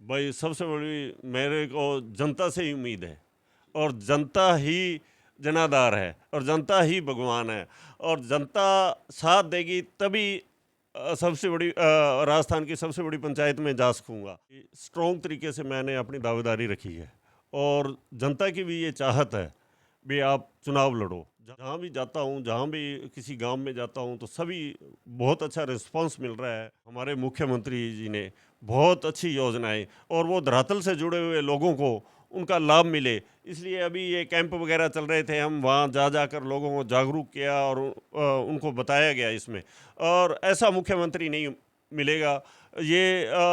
भाई सबसे बड़ी मेरे को जनता से ही उम्मीद है, और जनता ही जनाधार है, और जनता ही भगवान है, और जनता साथ देगी तभी सबसे बड़ी राजस्थान की सबसे बड़ी पंचायत में जा सकूँगा। स्ट्रॉन्ग तरीके से मैंने अपनी दावेदारी रखी है, और जनता की भी ये चाहत है भी आप चुनाव लड़ो। जहाँ भी जाता हूँ, जहाँ भी किसी गांव में जाता हूँ, तो सभी बहुत अच्छा रिस्पांस मिल रहा है। हमारे मुख्यमंत्री जी ने बहुत अच्छी योजनाएं, और वो धरातल से जुड़े हुए लोगों को उनका लाभ मिले, इसलिए अभी ये कैंप वगैरह चल रहे थे, हम वहाँ जा जाकर लोगों को जागरूक किया और उनको बताया गया इसमें। और ऐसा मुख्यमंत्री नहीं मिलेगा, ये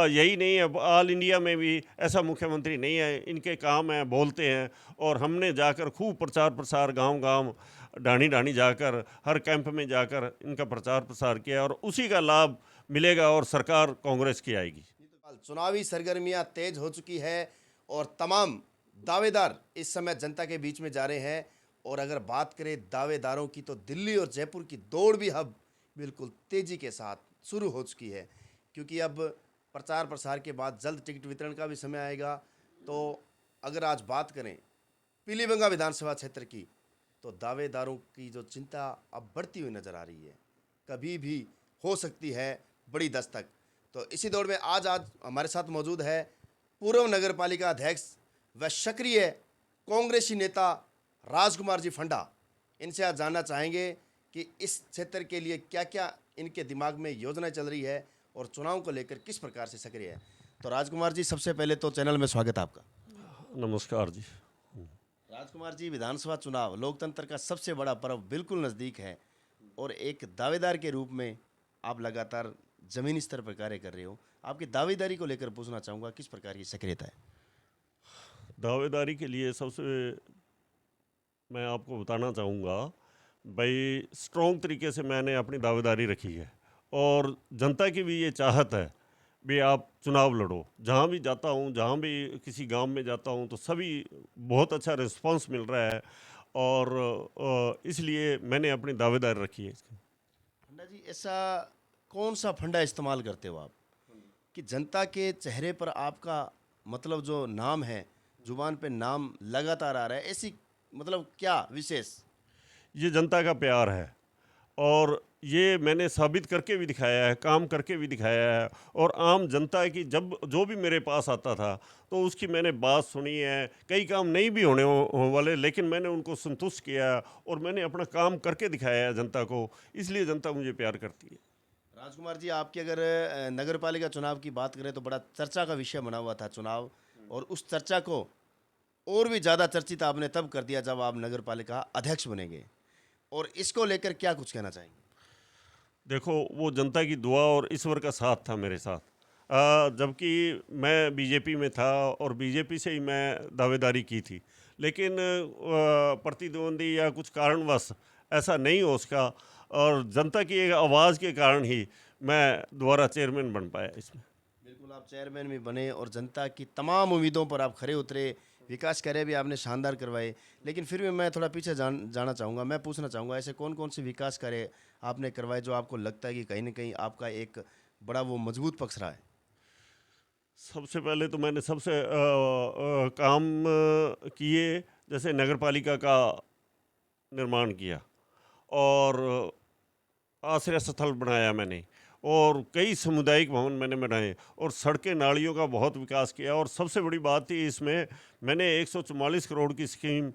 यही नहीं है, ऑल इंडिया में भी ऐसा मुख्यमंत्री नहीं है। इनके काम हैं, बोलते हैं, और हमने जाकर खूब प्रचार प्रसार गांव गांव ढाणी ढाणी जाकर हर कैंप में जाकर इनका प्रचार प्रसार किया, और उसी का लाभ मिलेगा, और सरकार कांग्रेस की आएगी। चुनावी सरगर्मियां तेज हो चुकी है और तमाम दावेदार इस समय जनता के बीच में जा रहे हैं। और अगर बात करें दावेदारों की, तो दिल्ली और जयपुर की दौड़ भी अब बिल्कुल तेजी के साथ शुरू हो चुकी है, क्योंकि अब प्रचार प्रसार के बाद जल्द टिकट वितरण का भी समय आएगा। तो अगर आज बात करें पीलीभंगा विधानसभा क्षेत्र की, तो दावेदारों की जो चिंता अब बढ़ती हुई नजर आ रही है, कभी भी हो सकती है बड़ी दस्तक। तो इसी दौड़ में आज हमारे साथ मौजूद है पूर्व नगर पालिका अध्यक्ष व सक्रिय कांग्रेसी नेता राजकुमार जी फंडा। इनसे आज जानना चाहेंगे कि इस क्षेत्र के लिए क्या क्या इनके दिमाग में योजनाएं चल रही है और चुनाव को लेकर किस प्रकार से सक्रिय है। तो राजकुमार जी, सबसे पहले तो चैनल में स्वागत है आपका। नमस्कार जी। राजकुमार जी, विधानसभा चुनाव लोकतंत्र का सबसे बड़ा पर्व बिल्कुल नज़दीक है, और एक दावेदार के रूप में आप लगातार जमीनी स्तर पर कार्य कर रहे हो। आपकी दावेदारी को लेकर पूछना चाहूँगा, किस प्रकार की सक्रियता है। दावेदारी के लिए सबसे मैं आपको बताना चाहूँगा भाई, स्ट्रॉन्ग तरीके से मैंने अपनी दावेदारी रखी है, और जनता की भी ये चाहत है भी आप चुनाव लड़ो। जहाँ भी जाता हूँ, जहाँ भी किसी गांव में जाता हूँ, तो सभी बहुत अच्छा रिस्पांस मिल रहा है, और इसलिए मैंने अपनी दावेदारी रखी है इसकी। फंडा जी, ऐसा कौन सा फंडा इस्तेमाल करते हो आप कि जनता के चेहरे पर आपका मतलब जो नाम है, जुबान पे नाम लगातार आ रहा है, ऐसी मतलब क्या विशेष। ये जनता का प्यार है, और ये मैंने साबित करके भी दिखाया है, काम करके भी दिखाया है। और आम जनता की जब जो भी मेरे पास आता था, तो उसकी मैंने बात सुनी है। कई काम नहीं भी होने वाले, लेकिन मैंने उनको संतुष्ट किया, और मैंने अपना काम करके दिखाया है जनता को, इसलिए जनता मुझे प्यार करती है। राजकुमार जी, आपकी अगर नगर पालिका चुनाव की बात करें, तो बड़ा चर्चा का विषय बना हुआ था चुनाव, और उस चर्चा को और भी ज़्यादा चर्चित आपने तब कर दिया जब आप नगर पालिका अध्यक्ष बनेंगे, और इसको लेकर क्या कुछ कहना चाहेंगे। देखो, वो जनता की दुआ और ईश्वर का साथ था मेरे साथ। जबकि मैं बीजेपी में था, और बीजेपी से ही मैं दावेदारी की थी, लेकिन प्रतिद्वंदी या कुछ कारणवश ऐसा नहीं हो सका, और जनता की एक आवाज़ के कारण ही मैं दोबारा चेयरमैन बन पाया इसमें। बिल्कुल, आप चेयरमैन भी बने और जनता की तमाम उम्मीदों पर आप खरे उतरे, विकास कार्य भी आपने शानदार करवाए। लेकिन फिर भी मैं थोड़ा पीछे जाना चाहूँगा, मैं पूछना चाहूँगा, ऐसे कौन कौन से विकास कार्य आपने करवाए जो आपको लगता है कि कहीं ना कहीं आपका एक बड़ा वो मजबूत पक्ष रहा है। सबसे पहले तो मैंने सबसे काम किए, जैसे नगर पालिका का निर्माण किया, और आश्रय स्थल बनाया मैंने, और कई सामुदायिक भवन मैंने बनाए, और सड़कें नालियों का बहुत विकास किया। और सबसे बड़ी बात थी इसमें, मैंने 144 करोड़ की स्कीम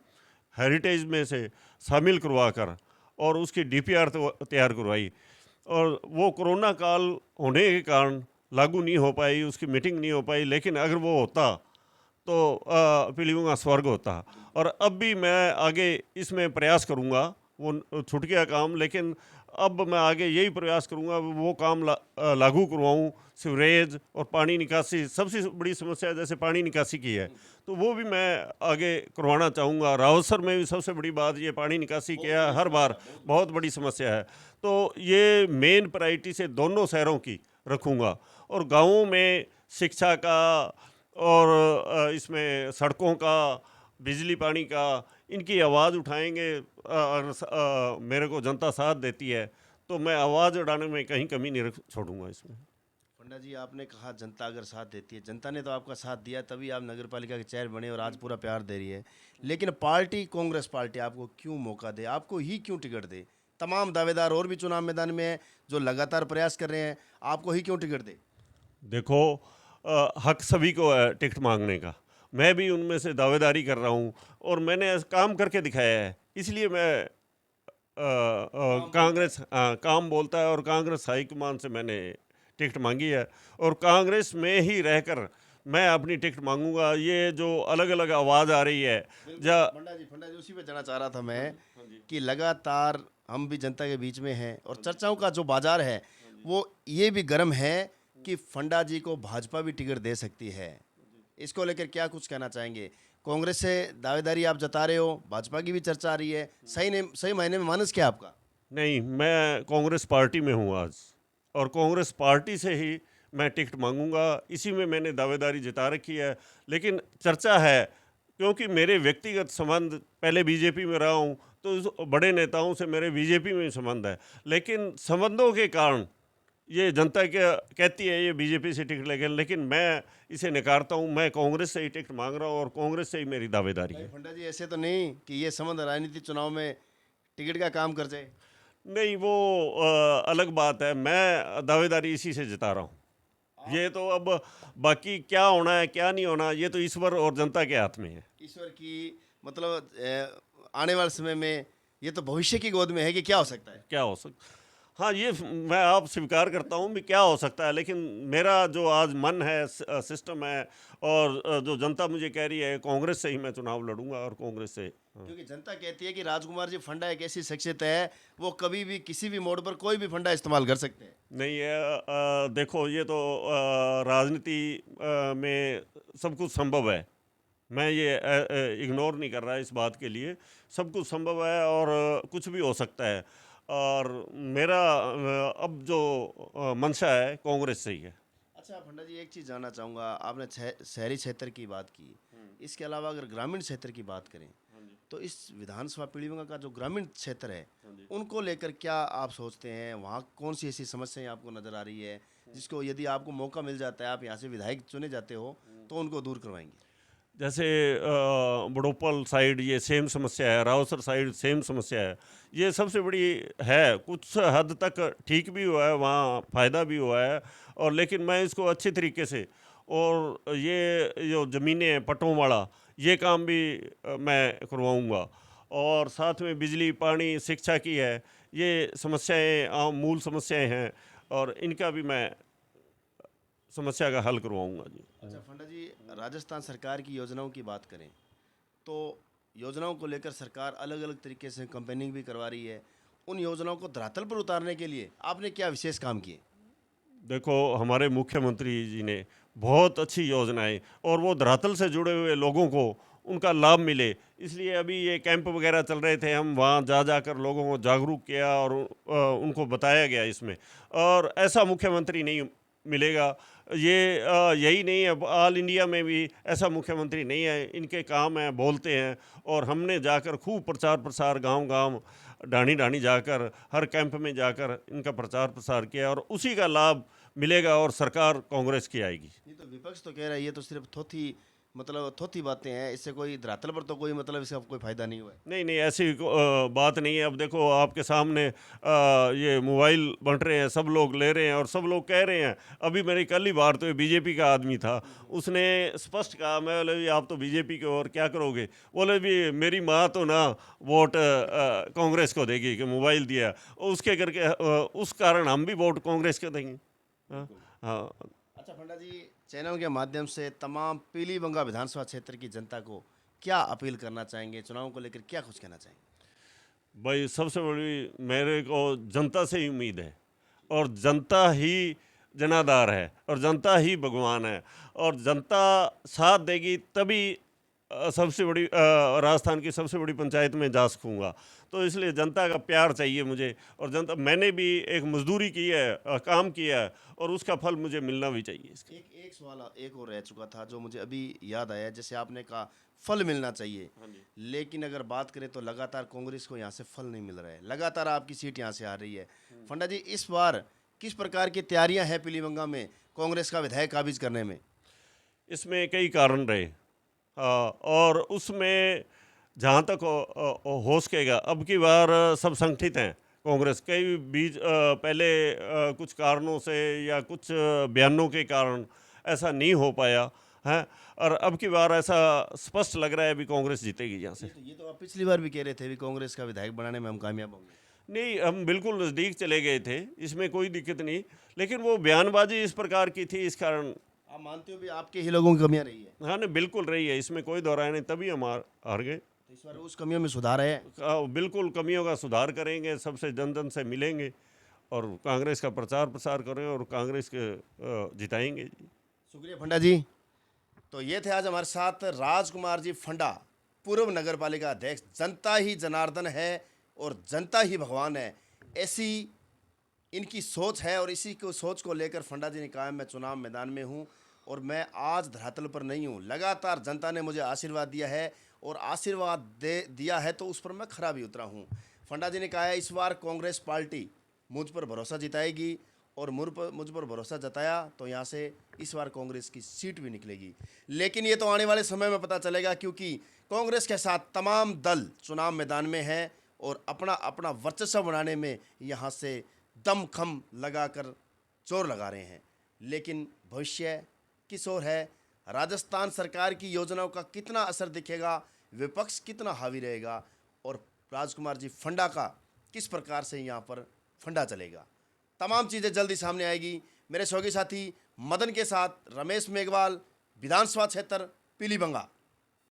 हेरिटेज में से शामिल करवा कर, और उसकी डीपीआर तैयार करवाई। और वो कोरोना काल होने के कारण लागू नहीं हो पाई, उसकी मीटिंग नहीं हो पाई, लेकिन अगर वो होता तो पीलीभीम स्वर्ग होता। और अब भी मैं आगे इसमें प्रयास करूँगा, वो छूट गया काम, लेकिन अब मैं आगे यही प्रयास करूँगा वो काम लागू करवाऊँ। सीवरेज और पानी निकासी सबसे बड़ी समस्या, जैसे पानी निकासी की है, तो वो भी मैं आगे करवाना चाहूँगा। रावतसर में भी सबसे बड़ी बात ये पानी निकासी की है, हर बार बहुत बड़ी समस्या है, तो ये मेन प्रायोरिटी से दोनों शहरों की रखूँगा। और गाँवों में शिक्षा का, और इसमें सड़कों का, बिजली पानी का, इनकी आवाज़ उठाएंगे। अगर मेरे को जनता साथ देती है, तो मैं आवाज़ उठाने में कहीं कमी नहीं छोड़ूंगा इसमें। फंडा जी, आपने कहा जनता अगर साथ देती है, जनता ने तो आपका साथ दिया, तभी आप नगर पालिका के चेयर बने और आज पूरा प्यार दे रही है। लेकिन पार्टी, कांग्रेस पार्टी आपको क्यों मौका दे, आपको ही क्यों टिकट दे? तमाम दावेदार और भी चुनाव मैदान में हैं जो लगातार प्रयास कर रहे हैं, आपको ही क्यों टिकट दे? देखो, हक सभी को है टिकट मांगने का। मैं भी उनमें से दावेदारी कर रहा हूँ और मैंने काम करके दिखाया है, इसलिए मैं कांग्रेस काम बोलता है और कांग्रेस हाईकमान से मैंने टिकट मांगी है और कांग्रेस में ही रहकर मैं अपनी टिकट मांगूंगा। ये जो अलग अलग आवाज़ आ रही है फंडा जी, उसी पे जाना चाह रहा था मैं कि लगातार हम भी जनता के बीच में हैं और चर्चाओं का जो बाजार है वो ये भी गर्म है कि फंडा जी को भाजपा भी टिकट दे सकती है। इसको लेकर क्या कुछ कहना चाहेंगे? कांग्रेस से दावेदारी आप जता रहे हो, भाजपा की भी चर्चा आ रही है, सही मायने में मानस क्या है आपका? नहीं, मैं कांग्रेस पार्टी में हूँ आज और कांग्रेस पार्टी से ही मैं टिकट मांगूंगा, इसी में मैंने दावेदारी जता रखी है। लेकिन चर्चा है क्योंकि मेरे व्यक्तिगत संबंध, पहले बीजेपी में रहा हूँ तो उस बड़े नेताओं से मेरे बीजेपी में संबंध है, लेकिन संबंधों के कारण ये जनता क्या कहती है ये बीजेपी से टिकट लेके, लेकिन मैं इसे नकारता हूँ। मैं कांग्रेस से ही टिकट मांग रहा हूँ और कांग्रेस से ही मेरी दावेदारी है। फंडा जी, ऐसे तो नहीं कि ये संबंध राजनीतिक चुनाव में टिकट का काम कर जाए? नहीं, वो अलग बात है। मैं दावेदारी इसी से जता रहा हूँ। ये तो अब बाकी क्या होना है क्या नहीं होना, ये तो ईश्वर और जनता के हाथ में है। ईश्वर की मतलब आने वाले समय में ये तो भविष्य की गोद में है कि क्या हो सकता है। क्या हो सकता, हाँ, ये मैं आप स्वीकार करता हूँ भी क्या हो सकता है, लेकिन मेरा जो आज मन है, सिस्टम है और जो जनता मुझे कह रही है, कांग्रेस से ही मैं चुनाव लड़ूंगा और कांग्रेस से। हाँ। क्योंकि जनता कहती है कि राजकुमार जी फंडा एक ऐसी शख्सियत है, वो कभी भी किसी भी मोड़ पर कोई भी फंडा इस्तेमाल कर सकते हैं। नहीं है, देखो ये तो राजनीति में सब कुछ संभव है। मैं ये इग्नोर नहीं कर रहा इस बात के लिए, सब कुछ संभव है और कुछ भी हो सकता है। और मेरा अब जो मंशा है कांग्रेस से ही है। अच्छा फंडा जी, एक चीज़ जानना चाहूँगा, आपने शहरी क्षेत्र की बात की, इसके अलावा अगर ग्रामीण क्षेत्र की बात करें तो इस विधानसभा पीलीभीम का जो ग्रामीण क्षेत्र है उनको लेकर क्या आप सोचते हैं? वहाँ कौन सी ऐसी समस्याएं आपको नज़र आ रही है जिसको यदि आपको मौका मिल जाता है, आप यहाँ से विधायक चुने जाते हो, तो उनको दूर करवाएंगे? जैसे बड़ोपल साइड ये सेम समस्या है, रावसर साइड सेम समस्या है। ये सबसे बड़ी है, कुछ हद तक ठीक भी हुआ है, वहाँ फ़ायदा भी हुआ है और लेकिन मैं इसको अच्छे तरीके से, और ये जो ज़मीनें हैं पट्टों वाला, ये काम भी मैं करवाऊँगा और साथ में बिजली पानी शिक्षा की है, ये समस्याएं आम मूल समस्याएं हैं और इनका भी मैं समस्या का हल करवाऊँगा जी। अच्छा फंडा जी, राजस्थान सरकार की योजनाओं की बात करें तो योजनाओं को लेकर सरकार अलग अलग तरीके से कैंपेनिंग भी करवा रही है। उन योजनाओं को धरातल पर उतारने के लिए आपने क्या विशेष काम किए? देखो, हमारे मुख्यमंत्री जी ने बहुत अच्छी योजनाएं और वो धरातल से जुड़े हुए लोगों को उनका लाभ मिले, इसलिए अभी ये कैंप वगैरह चल रहे थे, हम वहाँ जा जाकर लोगों को जागरूक किया और उनको बताया गया इसमें। और ऐसा मुख्यमंत्री नहीं मिलेगा, ये यही नहीं है, ऑल इंडिया में भी ऐसा मुख्यमंत्री नहीं है। इनके काम है, बोलते हैं और हमने जाकर खूब प्रचार प्रसार गांव गांव ढाणी ढाणी जाकर हर कैंप में जाकर इनका प्रचार प्रसार किया और उसी का लाभ मिलेगा और सरकार कांग्रेस की आएगी। ये तो विपक्ष तो कह रहा है ये तो सिर्फ थोथी मतलब थोथी बातें हैं, इससे कोई धरातल पर तो कोई मतलब इसका कोई फायदा नहीं हुआ है। नहीं नहीं, ऐसी बात नहीं है। अब देखो आपके सामने ये मोबाइल बंट रहे हैं, सब लोग ले रहे हैं और सब लोग कह रहे हैं। अभी मेरी कल ही बात हुई, बीजेपी का आदमी था, उसने स्पष्ट कहा, मैं बोले भी आप तो बीजेपी के और क्या करोगे? बोले भी मेरी माँ तो ना वोट कांग्रेस को देगी कि मोबाइल दिया, उसके करके उस कारण हम भी वोट कांग्रेस को देंगे। हाँ हाँ। अच्छा फंडा जी, चैनल के माध्यम से तमाम पीलीभंगा विधानसभा क्षेत्र की जनता को क्या अपील करना चाहेंगे, चुनाव को लेकर क्या कुछ कहना चाहेंगे? भाई सबसे बड़ी मेरे को जनता से ही उम्मीद है और जनता ही जनाधार है और जनता ही भगवान है और जनता साथ देगी तभी सबसे बड़ी राजस्थान की सबसे बड़ी पंचायत में जा सकूँगा। तो इसलिए जनता का प्यार चाहिए मुझे और जनता, मैंने भी एक मजदूरी की है, काम किया है और उसका फल मुझे मिलना भी चाहिए इसका। एक सवाल एक और रह चुका था जो मुझे अभी याद आया, जैसे आपने कहा फल मिलना चाहिए, लेकिन अगर बात करें तो लगातार कांग्रेस को यहाँ से फल नहीं मिल रहा है, लगातार आपकी सीट यहाँ से आ रही है। फंडा जी, इस बार किस प्रकार की तैयारियां हैं पीलीभंगा में? कांग्रेस का विधायक काबिज करने में? इसमें कई कारण रहे। और उसमें जहाँ तक हो सकेगा, अब की बार सब संगठित हैं कांग्रेस। कई बीच पहले कुछ कारणों से या कुछ बयानों के कारण ऐसा नहीं हो पाया है, और अब की बार ऐसा स्पष्ट लग रहा है भी कांग्रेस जीतेगी यहाँ से। ये तो आप पिछली बार भी कह रहे थे भी कांग्रेस का विधायक बनाने में हम कामयाब होंगे। नहीं, हम बिल्कुल नज़दीक चले गए थे, इसमें कोई दिक्कत नहीं, लेकिन वो बयानबाजी इस प्रकार की थी, इस कारण। आप मानते हो भी आपके ही लोगों की कमियां रही है? हाँ नहीं, बिल्कुल रही है, इसमें कोई दोहराय नहीं, तभी हम हार गए। तो इस बार उस कमियों में सुधार है? बिल्कुल कमियों का सुधार करेंगे, सबसे जन जन से मिलेंगे और कांग्रेस का प्रचार प्रसार करें और कांग्रेस के जिताएंगे जी। शुक्रिया फंडा जी। तो ये थे आज हमारे साथ राजकुमार जी फंडा, पूर्व नगर पालिका अध्यक्ष। जनता ही जनार्दन है और जनता ही भगवान है, ऐसी इनकी सोच है, और इसी को सोच को लेकर फंडा जी ने कहा मैं चुनाव मैदान में हूँ और मैं आज धरातल पर नहीं हूँ। लगातार जनता ने मुझे आशीर्वाद दिया है और आशीर्वाद दिया है तो उस पर मैं खरा भी उतरा हूँ। फंडा जी ने कहा है इस बार कांग्रेस पार्टी मुझ पर भरोसा जिताएगी, और मुझ पर भरोसा जताया तो यहाँ से इस बार कांग्रेस की सीट भी निकलेगी। लेकिन ये तो आने वाले समय में पता चलेगा, क्योंकि कांग्रेस के साथ तमाम दल चुनाव मैदान में हैं और अपना अपना वर्चस्व बनाने में यहाँ से दमखम लगाकर जोर लगा रहे हैं। लेकिन भविष्य किस ओर है? राजस्थान सरकार की योजनाओं का कितना असर दिखेगा? विपक्ष कितना हावी रहेगा? और राजकुमार जी फंडा का किस प्रकार से यहाँ पर फंडा चलेगा? तमाम चीज़ें जल्दी सामने आएगी। मेरे सहयोगी साथी मदन के साथ रमेश मेघवाल, विधानसभा क्षेत्र पीलीबंगा।